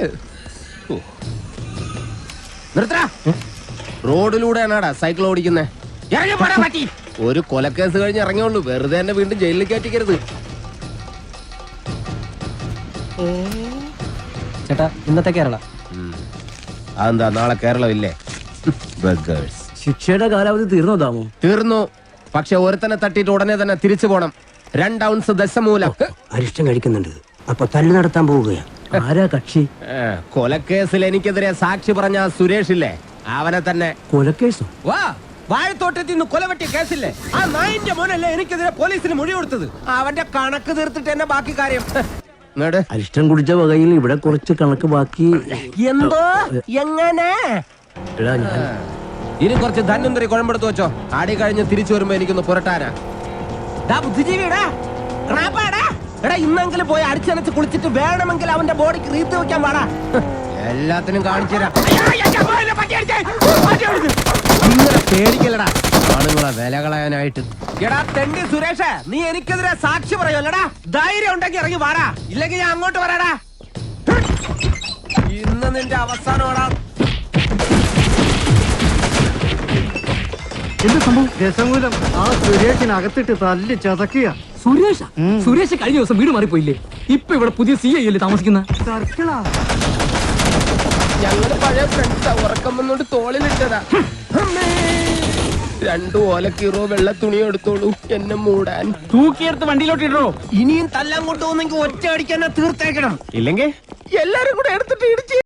നിക്ക്. നിർത്തടാ. റോഡിലൂടെയാണാടാ സൈക്കിൾ ഓടിക്കുന്നേ. ഒരു കൊലക്കേസ് കഴിഞ്ഞ് ഇറങ്ങിയുള്ളൂ, വെറുതെ എന്നെ വീണ്ടും ജയിലിൽ കയറ്റിക്കരുത്. ചേട്ടാ ഇന്നത്തെ കേരള അതെന്താ നാളെ കേരളം ഇല്ലേ? ശിക്ഷയുടെ കാലാവധി തീർന്നോ ദാമു? തീർന്നു. പക്ഷെ ഒരുത്തനെ തട്ടിയിട്ട് ഉടനെ തന്നെ തിരിച്ചു പോണം. 2 ഔൺസ് ദശമൂലം. അരിഷ്ടം കഴിക്കുന്നുണ്ട്. അപ്പൊ തല്ലു നടത്താൻ പോവുകയാ. ആരാ കക്ഷി? കൊലക്കേസിൽ എനിക്കെതിരെ സാക്ഷി പറഞ്ഞ സുരേഷ് ഇല്ലേ, അവനെ തന്നെ. കൊലക്കേസോ? വാ, വാഴത്തോട്ടത്തിൽ നിന്ന് കൊലവെട്ടിയ കേസില്ലേ, ആ നായിന്റെ മോനല്ലേ എനിക്കെതിരെ പോലീസിന് മൊഴി കൊടുത്തത്. അവന്റെ കണക്ക് തീർത്തിട്ട് എന്നെ ബാക്കി കാര്യം. അരിഷ്ടം കുടിച്ച വകയിൽ ഇവിടെ കുറച്ച് കണക്ക് ബാക്കി. എന്തോ എങ്ങനെ? എടാ ഞാൻ ഇനി കുറച്ച് ധന്വന്തരി കുഴമ്പെടുത്ത് വെച്ചോ. ആടി കഴിഞ്ഞ് തിരിച്ചു വരുമ്പോ എനിക്കൊന്ന് പുരട്ടാനാ. ബുദ്ധിജീവിടാ, എടാ ഇന്നെങ്കിലും പോയി അടിച്ചനച്ച് കുളിച്ചിട്ട് വേണമെങ്കിൽ അവന്റെ ബോഡിക്ക് റീത്ത് വെക്കാൻ പാടാ. എല്ലാത്തിനും കാണിച്ചു തരാം. ഇങ്ങനെ പേടിക്കല്ലടാ ആളുകളെ വില കളയാനായിട്ട്. എടാ തെണ്ടി സുരേഷ്, നീ എനിക്കെതിരെ സാക്ഷി പറയുമല്ലടാ. ധൈര്യം ഉണ്ടെങ്കിൽ ഇറങ്ങി വാടാ, ഇല്ലെങ്കിൽ ഞാൻ അങ്ങോട്ട് വരാടാ. ഇന്ന് നിന്റെ അവസാനമാടാ. എന്ത് സംഭവം? രസമൂലം ആ സുരേഷിനകത്തിട്ട് തല്ലി ചതക്കുക. സുരേഷ് കഴിഞ്ഞ ദിവസം വീട് മാറിപ്പോയില്ലേ? ഇപ്പൊ ഇവിടെ പുതിയ CI അല്ലേ താമസിക്കുന്ന? സർക്കിളാ. ഞങ്ങള് പഴയ ഫ്രണ്ട്സാ. ഉറക്കം വന്നോണ്ട് തോളിലിട്ടതാ. 2 ഓലക്കീറോ വെള്ള തുണിയോ എടുത്തോളൂ എന്നെ മൂടാൻ. തൂക്കിയെടുത്ത് വണ്ടിയിലോട്ട് ഇടോ. ഇനിയും തല്ലാൻ കൊണ്ടുപോകുന്നെങ്കിൽ ഒറ്റ അടിക്കാൻ തീർത്തേക്കണം, ഇല്ലെങ്കിൽ എല്ലാരും കൂടെ എടുത്തിട്ട് ഇടിച്ച്